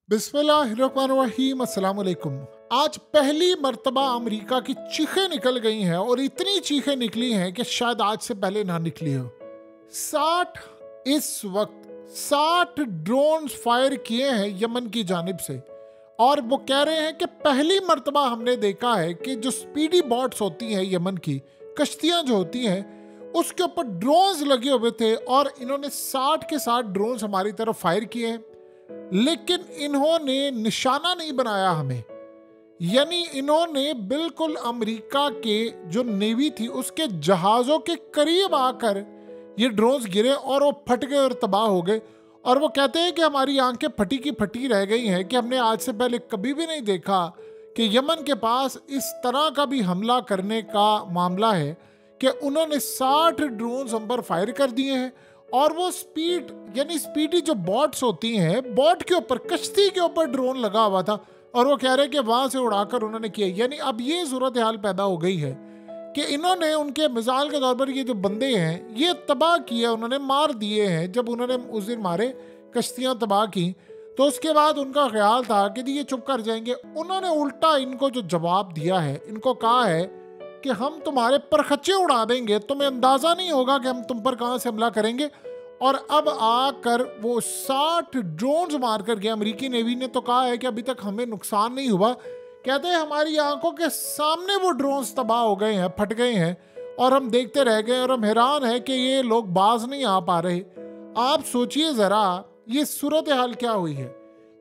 बिस्मिल्लाहिर्रहमानिर्रहीम, अस्सलाम वालेकुम। आज पहली मर्तबा अमेरिका की चीखें निकल गई हैं और इतनी चीखें निकली हैं कि शायद आज से पहले ना निकली हो। 60 इस वक्त 60 ड्रोन फायर किए हैं यमन की जानिब से और वो कह रहे हैं कि पहली मर्तबा हमने देखा है कि जो स्पीडी बॉट्स होती हैं यमन की कश्तियां जो होती हैं उसके ऊपर ड्रोन्स लगे हुए थे और इन्होंने 60 के 60 ड्रोन्स हमारी तरफ फायर किए हैं, लेकिन इन्होंने निशाना नहीं बनाया हमें। यानी इन्होंने बिल्कुल अमेरिका के जो नेवी थी उसके जहाज़ों के करीब आकर ये ड्रोन्स गिरे और वो फट गए और तबाह हो गए। और वो कहते हैं कि हमारी आंखें फटी की फटी रह गई हैं कि हमने आज से पहले कभी भी नहीं देखा कि यमन के पास इस तरह का भी हमला करने का मामला है कि उन्होंने 60 ड्रोन्स हम पर फायर कर दिए हैं। और वो स्पीड यानी स्पीडी जो बॉट्स होती हैं, बॉट के ऊपर कश्ती के ऊपर ड्रोन लगा हुआ था और वो कह रहे हैं कि वहां से उड़ाकर उन्होंने किया। यानी अब ये सूरत हाल पैदा हो गई है कि इन्होंने उनके मिसाल के तौर पर ये जो बंदे हैं ये तबाह किया, उन्होंने मार दिए हैं। जब उन्होंने उस दिन मारे कश्तियां तबाह की तो उसके बाद उनका ख्याल था कि ये चुप कर जाएंगे। उन्होंने उल्टा इनको जो जवाब दिया है, इनको कहा है कि हम तुम्हारे परखच्चे उड़ा देंगे, तुम्हें अंदाजा नहीं होगा कि हम तुम पर कहां से हमला करेंगे। और अब आकर वो 60 ड्रोन्स मारकर गया। अमेरिकी नेवी ने तो कहा है कि अभी तक हमें नुकसान नहीं हुआ। कहते हैं हमारी आंखों के सामने वो ड्रोन्स तबाह हो गए हैं, फट गए हैं और हम देखते रह गए और हम हैरान है कि ये लोग बाज नहीं आ पा रहे। आप सोचिए जरा ये सूरत हाल क्या हुई है।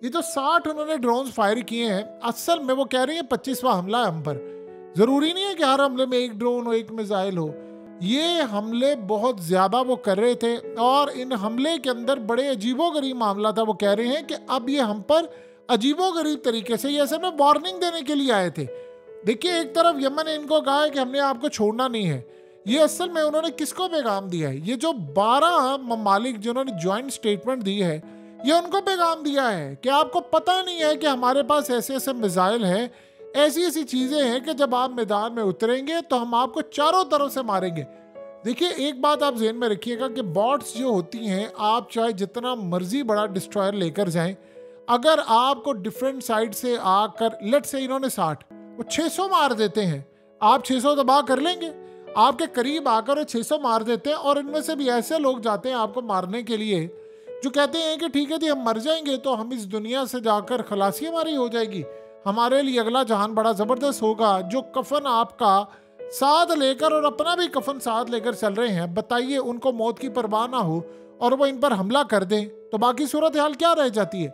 ये तो 60 उन्होंने ड्रोन्स फायर किए हैं, असल में वो कह रहे हैं 25वां हमला है हम पर। जरूरी नहीं है कि हर हमले में एक ड्रोन हो, एक मिसाइल हो। ये हमले बहुत ज़्यादा वो कर रहे थे और इन हमले के अंदर बड़े अजीबोगरीब मामला था। वो कह रहे हैं कि अब ये हम पर अजीबोगरीब तरीके से ये सब वार्निंग देने के लिए आए थे। देखिए, एक तरफ यमन ने इनको कहा है कि हमने आपको छोड़ना नहीं है। ये असल में उन्होंने किसको पैगाम दिया है? ये जो 12 ममालिक जिन्होंने ज्वाइंट स्टेटमेंट दी है, ये उनको पैगाम दिया है कि आपको पता नहीं है कि हमारे पास ऐसे ऐसे मिसाइल हैं, ऐसी ऐसी चीजें हैं कि जब आप मैदान में उतरेंगे तो हम आपको चारों तरफ से मारेंगे। देखिए, एक बात आप ज़हन में रखिएगा कि बॉट्स जो होती हैं, आप चाहे जितना मर्जी बड़ा डिस्ट्रॉयर लेकर जाएं, अगर आपको डिफरेंट साइड से आकर लेट से इन्होंने 60 वो 600 मार देते हैं, आप 600 तबाह कर लेंगे। आपके करीब आकर वो 600 मार देते हैं और इनमें से भी ऐसे लोग जाते हैं आपको मारने के लिए जो कहते हैं कि ठीक है जी, हम मर जाएंगे तो हम इस दुनिया से जाकर खलासी हमारी हो जाएगी, हमारे लिए अगला जहान बड़ा ज़बरदस्त होगा। जो कफन आपका साथ लेकर और अपना भी कफन साथ लेकर चल रहे हैं, बताइए उनको मौत की परवाह ना हो और वो इन पर हमला कर दें तो बाकी सूरत हाल क्या रह जाती है।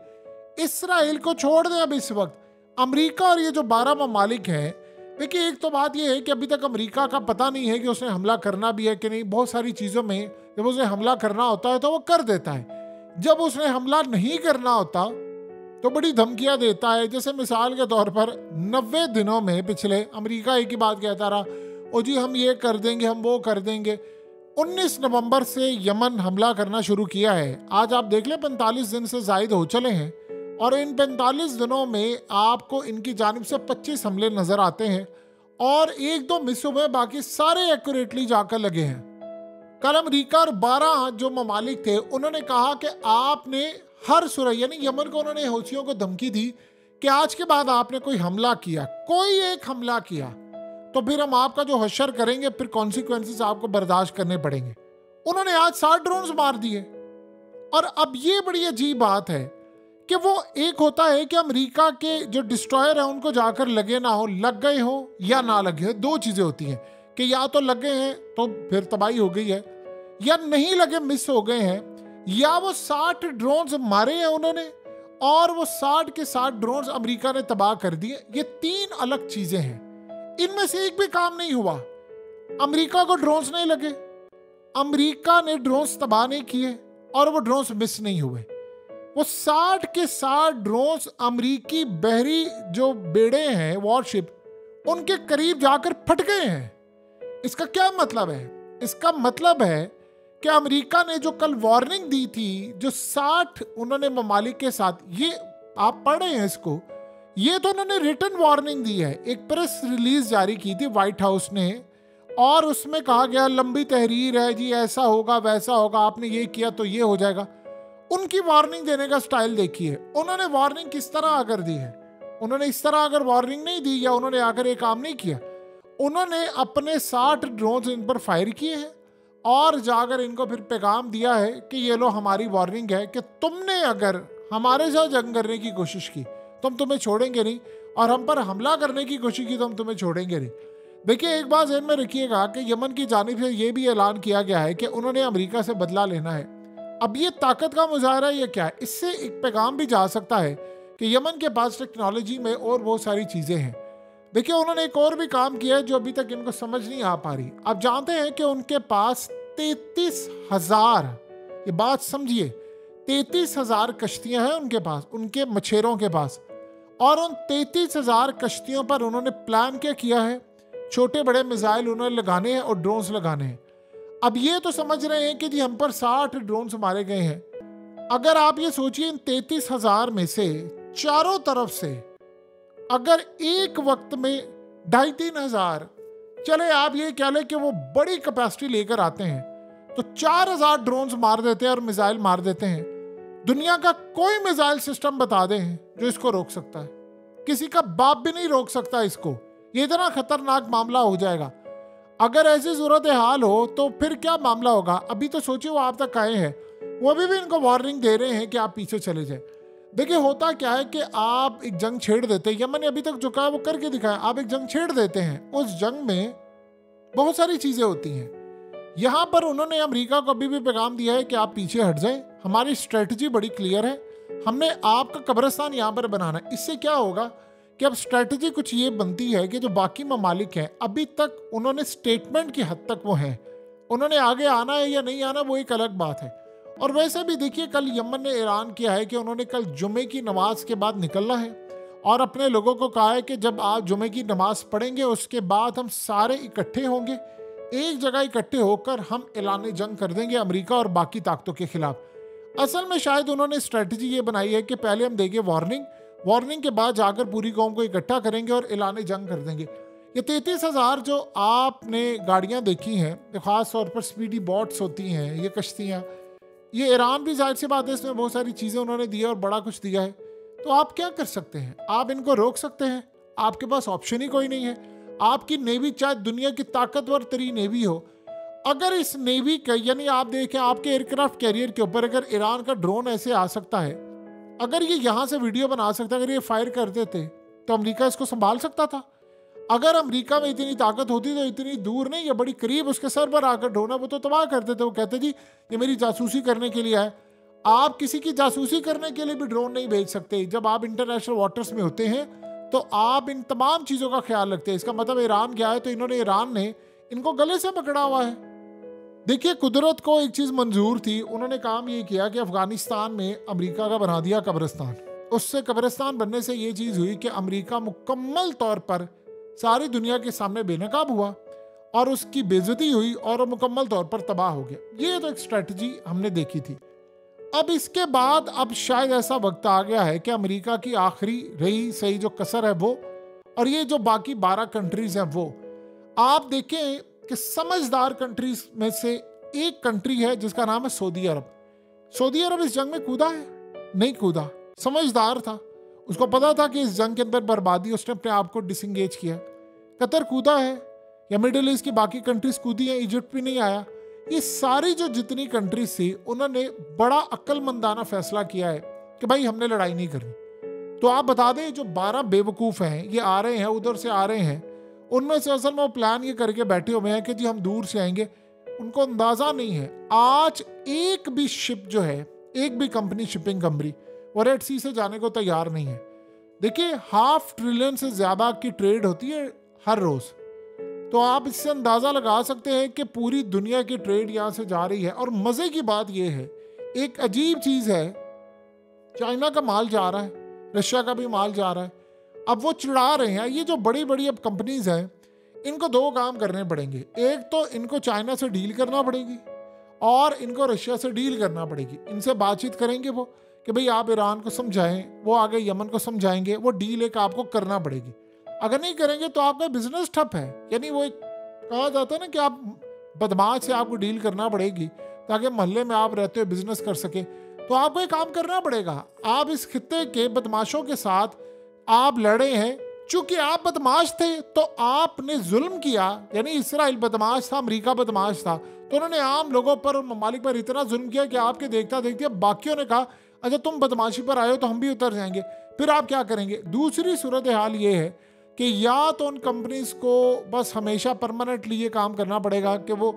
इसराइल को छोड़ दें अब इस वक्त, अमेरिका और ये जो 12 ममालिक हैं। देखिए, एक तो बात ये है कि अभी तक अमेरिका का पता नहीं है कि उसने हमला करना भी है कि नहीं। बहुत सारी चीज़ों में जब उसे हमला करना होता है तो वो कर देता है, जब उसने हमला नहीं करना होता तो बड़ी धमकियां देता है। जैसे मिसाल के तौर पर 90 दिनों में पिछले अमेरिका एक ही बात कहता रहा, ओ जी हम ये कर देंगे, हम वो कर देंगे। 19 नवंबर से यमन हमला करना शुरू किया है। आज आप देख लें 45 दिन से ज़ायद हो चले हैं और इन 45 दिनों में आपको इनकी जानिब से 25 हमले नज़र आते हैं और एक दो मिस हुए, बाकी सारे एक्यूरेटली जाकर लगे हैं। कल अमेरिका और 12 जो ममालिक थे उन्होंने कहा कि आपने हर सूरत, यानी यमन को उन्होंने हौसियों को धमकी दी कि आज के बाद आपने कोई हमला किया, कोई एक हमला किया तो फिर हम आपका जो हशर करेंगे, फिर कॉन्सिक्वेंसेस आपको बर्दाश्त करने पड़ेंगे। उन्होंने आज 60 ड्रोन्स मार दिए। और अब ये बड़ी अजीब बात है कि वो एक होता है कि अमेरिका के जो डिस्ट्रॉयर हैं उनको जाकर लगे ना हो, लग गए हो या ना लगे हो। दो चीज़ें होती हैं कि या तो लगे हैं तो फिर तबाही हो गई है, या नहीं लगे, मिस हो गए हैं, या वो 60 ड्रोन्स मारे हैं उन्होंने और वो 60 के 60 ड्रोन्स अमेरिका ने तबाह कर दिए। ये 3 अलग चीजें हैं, इनमें से एक भी काम नहीं हुआ। अमेरिका को ड्रोन्स नहीं लगे, अमेरिका ने ड्रोन्स तबाह नहीं किए और वो ड्रोन्स मिस नहीं हुए। वो 60 के 60 ड्रोन्स अमेरिकी बहरी जो बेड़े हैं, वॉरशिप, उनके करीब जाकर फट गए हैं। इसका क्या मतलब है? इसका मतलब है कि अमेरिका ने जो कल वार्निंग दी थी, जो 60 उन्होंने ममालिक के साथ, ये आप पढ़ रहे हैं इसको, ये तो उन्होंने रिटन वार्निंग दी है। एक प्रेस रिलीज जारी की थी व्हाइट हाउस ने और उसमें कहा गया लंबी तहरीर है जी, ऐसा होगा वैसा होगा, आपने ये किया तो ये हो जाएगा। उनकी वार्निंग देने का स्टाइल देखिए। उन्होंने वार्निंग किस तरह आकर दी है। उन्होंने इस तरह अगर वार्निंग नहीं दी या उन्होंने आकर ये काम नहीं किया, उन्होंने अपने 60 ड्रोन इन पर फायर किए हैं और जाकर इनको फिर पैगाम दिया है कि ये लो हमारी वार्निंग है कि तुमने अगर हमारे साथ जंग करने की कोशिश की तो हम तुम्हें छोड़ेंगे नहीं, और हम पर हमला करने की कोशिश की तो हम तुम्हें छोड़ेंगे नहीं। देखिए, एक बात ध्यान में रखिएगा कि यमन की जानिब से ये भी ऐलान किया गया है कि उन्होंने अमेरिका से बदला लेना है। अब ये ताकत का मुजाहरा है या क्या है? इससे एक पैगाम भी जा सकता है कि यमन के पास टेक्नोलॉजी में और बहुत सारी चीज़ें हैं। देखिए, उन्होंने एक और भी काम किया है जो अभी तक इनको समझ नहीं आ पा रही। आप जानते हैं कि उनके पास 33,000, ये बात समझिए, 33,000 कश्तियां हैं उनके पास, उनके मछेरों के पास। और उन 33,000 कश्तियों पर उन्होंने प्लान क्या किया है? छोटे बड़े मिसाइल उन्होंने लगाने हैं और ड्रोन्स लगाने हैं। अब ये तो समझ रहे हैं कि जी हम पर 60 ड्रोन्स मारे गए हैं। अगर आप ये सोचिए, इन 33,000 में से चारों तरफ से अगर एक वक्त में 2,500-3,000, चले आप ये कह लें कि वो बड़ी कैपेसिटी लेकर आते हैं, तो 4,000 ड्रोन्स मार देते हैं और मिसाइल मार देते हैं। दुनिया का कोई मिसाइल सिस्टम बता दें जो इसको रोक सकता है? किसी का बाप भी नहीं रोक सकता इसको। ये इतना खतरनाक मामला हो जाएगा। अगर ऐसी सूरत हाल हो तो फिर क्या मामला होगा? अभी तो सोचिए, वो आप तक आए हैं, वो अभी भी इनको वार्निंग दे रहे हैं कि आप पीछे चले जाए। देखिए, होता क्या है कि आप एक जंग छेड़ देते हैं। यमन ने अभी तक जो कहा वो करके दिखाया। आप एक जंग छेड़ देते हैं, उस जंग में बहुत सारी चीज़ें होती हैं। यहाँ पर उन्होंने अमेरिका को अभी भी पैगाम दिया है कि आप पीछे हट जाएं, हमारी स्ट्रेटजी बड़ी क्लियर है, हमने आपका कब्रिस्तान यहाँ पर बनाना है। इससे क्या होगा कि अब स्ट्रेटजी कुछ ये बनती है कि जो बाकी ममालिक हैं, अभी तक उन्होंने स्टेटमेंट की हद तक वो हैं, उन्होंने आगे आना है या नहीं आना वो एक अलग बात है। और वैसे भी देखिए, कल यमन ने ऐलान किया है कि उन्होंने कल जुमे की नमाज के बाद निकलना है और अपने लोगों को कहा है कि जब आप जुमे की नमाज पढ़ेंगे उसके बाद हम सारे इकट्ठे होंगे, एक जगह इकट्ठे होकर हम ऐलान जंग कर देंगे अमेरिका और बाकी ताकतों के खिलाफ। असल में शायद उन्होंने स्ट्रेटजी ये बनाई है कि पहले हम देंगे वार्निंग के बाद जाकर पूरी कौम को इकट्ठा करेंगे और ऐलान जंग कर देंगे। ये 33,000 जो आपने गाड़ियाँ देखी हैं, ख़ास तौर पर स्पीडी बॉट्स होती हैं, ये कश्तियाँ, ये ईरान भी जाहिर सी बात है, इसमें बहुत सारी चीज़ें उन्होंने दी है और बड़ा कुछ दिया है। तो आप क्या कर सकते हैं? आप इनको रोक सकते हैं? आपके पास ऑप्शन ही कोई नहीं है। आपकी नेवी चाहे दुनिया की ताकतवर तरीन नेवी हो, अगर इस नेवी का, यानी आप देखें आपके एयरक्राफ्ट कैरियर के ऊपर अगर ईरान का ड्रोन ऐसे आ सकता है, अगर ये यहाँ से वीडियो बना सकता है, अगर ये फायर कर देते तो अमेरिका इसको संभाल सकता था। अगर अमेरिका में इतनी ताकत होती तो इतनी दूर नहीं, ये बड़ी करीब उसके सर पर आकर ड्रोन है वो तो तबाह कर देते। वो कहते जी ये मेरी जासूसी करने के लिए है। आप किसी की जासूसी करने के लिए भी ड्रोन नहीं भेज सकते। जब आप इंटरनेशनल वाटर्स में होते हैं तो आप इन तमाम चीज़ों का ख्याल रखते हैं। इसका मतलब ईरान गया है तो ईरान ने इनको गले से पकड़ा हुआ है। देखिए, कुदरत को एक चीज़ मंजूर थी, उन्होंने काम ये किया कि अफगानिस्तान में अमेरिका का बना दिया कब्रिस्तान। उससे कब्रिस्तान बनने से ये चीज़ हुई कि अमेरिका मुकम्मल तौर पर सारी दुनिया के सामने बेनकाब हुआ और उसकी बेइज्जती हुई और वो मुकम्मल तौर पर तबाह हो गया। ये तो एक स्ट्रेटजी हमने देखी थी। अब इसके बाद अब शायद ऐसा वक्त आ गया है कि अमेरिका की आखिरी रही सही जो कसर है वो, और ये जो बाकी 12 कंट्रीज हैं वो, आप देखें कि समझदार कंट्रीज में से एक कंट्री है जिसका नाम है सऊदी अरब। सऊदी अरब इस जंग में कूदा है? नहीं कूदा, समझदार था, उसको पता था कि इस जंग के अंदर बर्बादी, उसने अपने आप को डिसंगेज किया। कतर कूदा है या मिडिल ईस्ट की बाकी कंट्रीज कूदी हैं, इजिप्ट भी नहीं आया। ये सारी जो जितनी कंट्रीज थी उन्होंने बड़ा अक्लमंदाना फैसला किया है कि भाई हमने लड़ाई नहीं करनी। तो आप बता दें जो 12 बेवकूफ़ हैं, ये आ रहे हैं उधर से आ रहे हैं, उनमें से असल में वो प्लान ये करके बैठे हुए हैं कि जी हम दूर से आएंगे। उनको अंदाज़ा नहीं है आज एक भी शिप जो है, एक भी कंपनी, शिपिंग कंपनी वो रेड सी से जाने को तैयार नहीं है। देखिए, 500 ट्रिलियन से ज़्यादा की ट्रेड होती है हर रोज़, तो आप इससे अंदाज़ा लगा सकते हैं कि पूरी दुनिया की ट्रेड यहाँ से जा रही है। और मज़े की बात यह है, एक अजीब चीज़ है, चाइना का माल जा रहा है, रशिया का भी माल जा रहा है। अब वो चिढ़ा रहे हैं, ये जो बड़ी बड़ी अब कंपनीज हैं, इनको 2 काम करने पड़ेंगे। एक तो इनको चाइना से डील करना पड़ेगी और इनको रशिया से डील करना पड़ेगी। इनसे बातचीत करेंगे वो कि भाई आप ईरान को समझाएं, वो आगे यमन को समझाएंगे, वो डील एक आपको करना पड़ेगी। अगर नहीं करेंगे तो आपका बिजनेस ठप है। यानी वो एक कहा जाता है ना कि आप बदमाश से आपको डील करना पड़ेगी ताकि मोहल्ले में आप रहते हो बिजनेस कर सके। तो आपको एक काम करना पड़ेगा, आप इस खित्ते के बदमाशों के साथ आप लड़े हैं। चूंकि आप बदमाश थे तो आपने जुल्म किया, यानी इसराइल बदमाश था, अमेरिका बदमाश था, तो उन्होंने आम लोगों पर और ममालिक पर इतना जुल्म किया कि आपके देखता देखते बाकियों ने कहा अच्छा तुम बदमाशी पर आए हो तो हम भी उतर जाएंगे। फिर आप क्या करेंगे? दूसरी सूरत हाल ये है कि या तो उन कंपनीज को बस हमेशा परमानेंटली ये काम करना पड़ेगा कि वो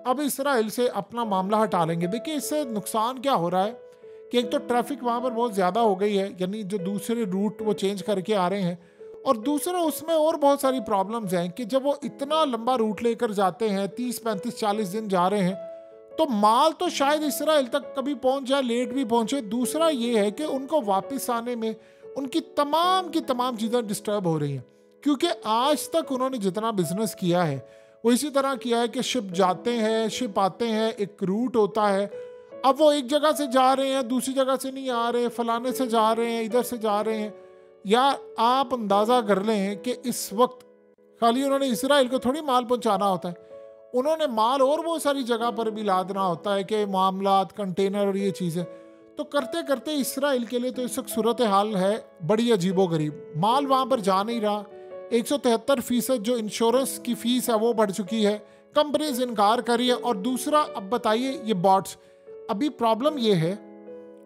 अब इसराइल से अपना मामला हटा लेंगे। देखिए इससे नुकसान क्या हो रहा है कि एक तो ट्रैफिक वहाँ पर बहुत ज़्यादा हो गई है, यानी जो दूसरे रूट वो चेंज करके आ रहे हैं, और दूसरा उसमें और बहुत सारी प्रॉब्लम्स हैं कि जब वो इतना लंबा रूट लेकर जाते हैं, 30, 35, 40 दिन जा रहे हैं, तो माल तो शायद इसराइल तक कभी पहुंच जाए, लेट भी पहुंचे। दूसरा ये है कि उनको वापस आने में उनकी तमाम की तमाम चीज़ें डिस्टर्ब हो रही हैं, क्योंकि आज तक उन्होंने जितना बिजनेस किया है वो इसी तरह किया है कि शिप जाते हैं, शिप आते हैं, एक रूट होता है। अब वो एक जगह से जा रहे हैं, दूसरी जगह से नहीं आ रहे, फलाने से जा रहे हैं, इधर से जा रहे हैं। या आप अंदाज़ा कर लें कि इस वक्त खाली उन्होंने इसराइल को थोड़ी माल पहुंचाना होता है, उन्होंने माल और बहुत सारी जगह पर भी लादना होता है कि मामलात, कंटेनर और ये चीज़ें। तो करते करते इसराइल के लिए तो इस वक्त सूरत हाल है बड़ी अजीबोगरीब। माल वहाँ पर जा नहीं रहा, 173% जो इंश्योरेंस की फीस है वो बढ़ चुकी है, कंपनीज इनकार कर रही है। और दूसरा, अब बताइए ये बॉट्स, अभी प्रॉब्लम ये है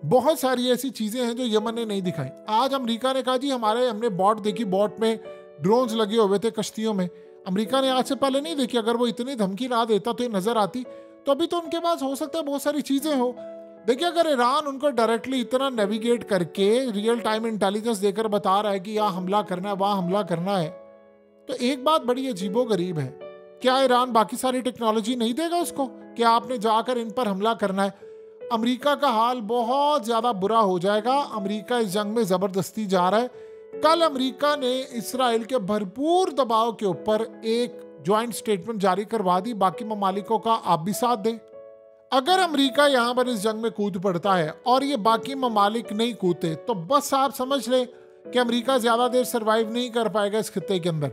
बहुत सारी ऐसी चीज़ें हैं जो यमन ने नहीं दिखाई। आज अमेरिका ने कहा जी हमने बॉट देखी, बॉट में ड्रोन्स लगे हुए थे कश्तियों में। अमेरिका ने आज से पहले नहीं देखी, अगर वो इतनी धमकी ना देता तो ये नज़र आती। तो अभी तो उनके पास हो सकता है बहुत सारी चीज़ें हो। देखिए अगर ईरान उनको डायरेक्टली इतना नेविगेट करके रियल टाइम इंटेलिजेंस देकर बता रहा है कि यहाँ हमला करना है, वहाँ हमला करना है, तो एक बात बड़ी अजीबोगरीब है, क्या ईरान बाकी सारी टेक्नोलॉजी नहीं देगा उसको कि आपने जाकर इन पर हमला करना है? अमेरिका का हाल बहुत ज़्यादा बुरा हो जाएगा। अमेरिका इस जंग में ज़बरदस्ती जा रहा है। कल अमेरिका ने इसराइल के भरपूर दबाव के ऊपर एक ज्वाइंट स्टेटमेंट जारी करवा दी, बाकी ममालिकों का आप भी साथ दें। अगर अमेरिका यहाँ पर इस जंग में कूद पड़ता है और ये बाकी ममालिक नहीं कूदते, तो बस आप समझ लें कि अमेरिका ज़्यादा देर सर्वाइव नहीं कर पाएगा इस खित्ते के अंदर,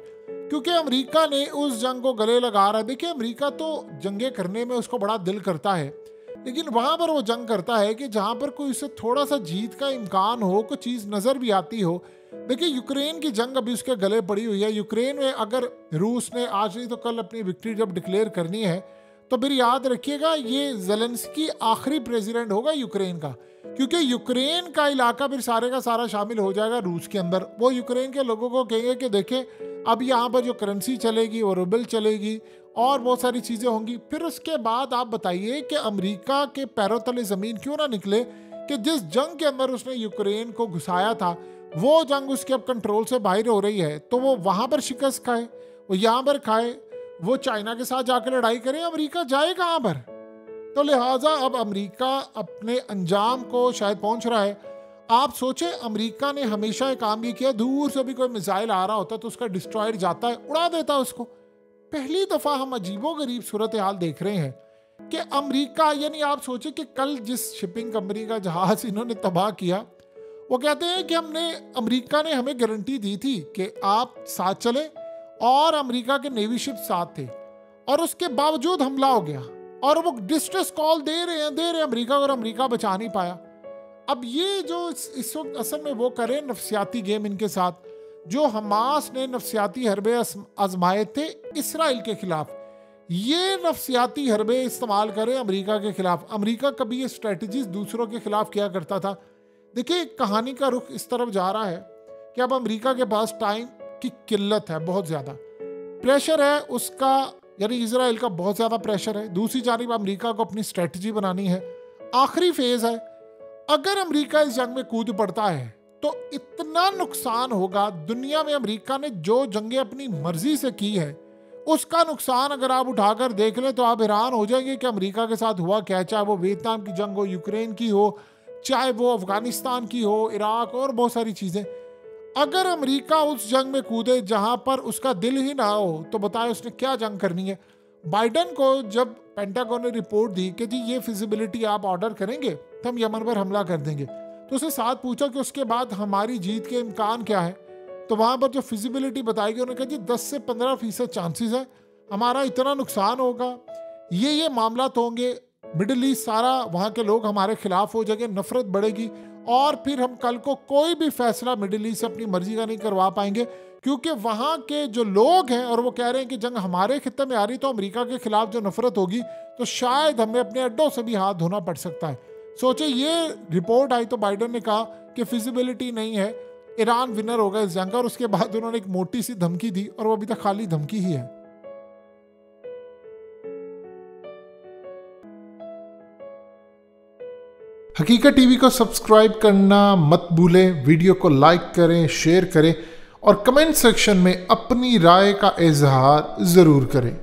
क्योंकि अमेरिका ने उस जंग को गले लगा रहा है। देखिए अमेरिका तो जंगे करने में उसको बड़ा दिल करता है, लेकिन वहाँ पर वो जंग करता है कि जहाँ पर कोई उससे थोड़ा सा जीत का इम्कान हो, कोई चीज़ नज़र भी आती हो। देखिए यूक्रेन की जंग अभी उसके गले पड़ी हुई है। यूक्रेन में अगर रूस ने आज नहीं तो कल अपनी विक्ट्री जब डिक्लेयर करनी है, तो फिर याद रखिएगा ये ज़ेलेंस्की आखिरी प्रेसिडेंट होगा यूक्रेन का, क्योंकि यूक्रेन का इलाका फिर सारे का सारा शामिल हो जाएगा रूस के अंदर। वो यूक्रेन के लोगों को कहेंगे कि देखें अब यहाँ पर जो करेंसी चलेगी वो रूबल चलेगी और बहुत सारी चीज़ें होंगी। फिर उसके बाद आप बताइए कि अमेरिका के पैरों तले ज़मीन क्यों ना निकले कि जिस जंग के अंदर उसने यूक्रेन को घुसाया था वो जंग उसके अब कंट्रोल से बाहर हो रही है, तो वो वहाँ पर शिकस्त खाए, वो यहाँ पर खाए, वो चाइना के साथ जाकर लड़ाई करे, अमेरिका जाए कहाँ पर? तो लिहाजा अब अमेरिका अपने अंजाम को शायद पहुँच रहा है। आप सोचें अमेरिका ने हमेशा एक काम ये किया, दूर से भी कोई मिसाइल आ रहा होता तो उसका डिस्ट्रॉयर जाता है, उड़ा देता उसको। पहली दफ़ा हम अजीबोगरीब सूरत हाल देख रहे हैं कि अमेरिका, यानी आप सोचें कि कल जिस शिपिंग कंपनी का जहाज़ इन्होंने तबाह किया, वो कहते हैं कि अमेरिका ने हमें गारंटी दी थी कि आप साथ चले, और अमेरिका के नेवी शिप साथ थे, और उसके बावजूद हमला हो गया और वो डिस्ट्रेस कॉल दे रहे हैं अमेरिका, और अमेरिका बचा नहीं पाया। अब ये जो इस वक्त असल में वो करें नफ्सियाती गेम इनके साथ, जो हमास ने नफ्सियाती हरबे आजमाए थे इसराइल के खिलाफ, ये नफ्सियाती हरबे इस्तेमाल करें अमेरिका के खिलाफ। अमेरिका कभी ये स्ट्रेटजीज दूसरों के खिलाफ किया करता था। देखिए कहानी का रुख इस तरफ जा रहा है कि अब अमेरिका के पास टाइम की किल्लत है, बहुत ज़्यादा प्रेशर है उसका, यानी इजराइल का बहुत ज़्यादा प्रेशर है। दूसरी जानिब अमेरिका को अपनी स्ट्रेटजी बनानी है, आखिरी फेज़ है। अगर अमेरिका इस जंग में कूद पड़ता है तो इतना नुकसान होगा, दुनिया में अमेरिका ने जो जंगें अपनी मर्जी से की है उसका नुकसान अगर आप उठाकर देख लें तो आप हैरान हो जाएंगे कि अमेरिका के साथ हुआ क्या। चाहे वो वियतनाम की जंग हो, यूक्रेन की हो, चाहे वो अफगानिस्तान की हो, इराक और बहुत सारी चीज़ें। अगर अमेरिका उस जंग में कूदे जहां पर उसका दिल ही ना हो, तो बताए उसने क्या जंग करनी है। बाइडन को जब पेंटागन ने रिपोर्ट दी कि जी ये फिजिबिलिटी आप ऑर्डर करेंगे तो हम यमन पर हमला कर देंगे, तो उसने साथ पूछा कि उसके बाद हमारी जीत के इम्कान क्या है। तो वहाँ पर जो फिजिबिलिटी बताई गई उन्होंने कहा जी 10 से 15% चांसेस है, हमारा इतना नुकसान होगा, ये मामला तो होंगे, मिडिल ईस्ट सारा वहाँ के लोग हमारे खिलाफ हो जाएंगे, नफरत बढ़ेगी और फिर हम कल को कोई भी फैसला मिडिल ईस्ट से अपनी मर्जी का नहीं करवा पाएंगे, क्योंकि वहाँ के जो लोग हैं और वो कह रहे हैं कि जंग हमारे खित्ते में आ रही तो अमेरिका के खिलाफ जो नफरत होगी तो शायद हमें अपने अड्डों से भी हाथ धोना पड़ सकता है। सोचे ये रिपोर्ट आई तो बाइडेन ने कहा कि फिजिबिलिटी नहीं है, ईरान विनर होगा इस जंग का, और उसके बाद उन्होंने एक मोटी सी धमकी दी और वो अभी तक खाली धमकी ही है। हकीकत टीवी को सब्सक्राइब करना मत भूलें, वीडियो को लाइक करें, शेयर करें और कमेंट सेक्शन में अपनी राय का इजहार ज़रूर करें।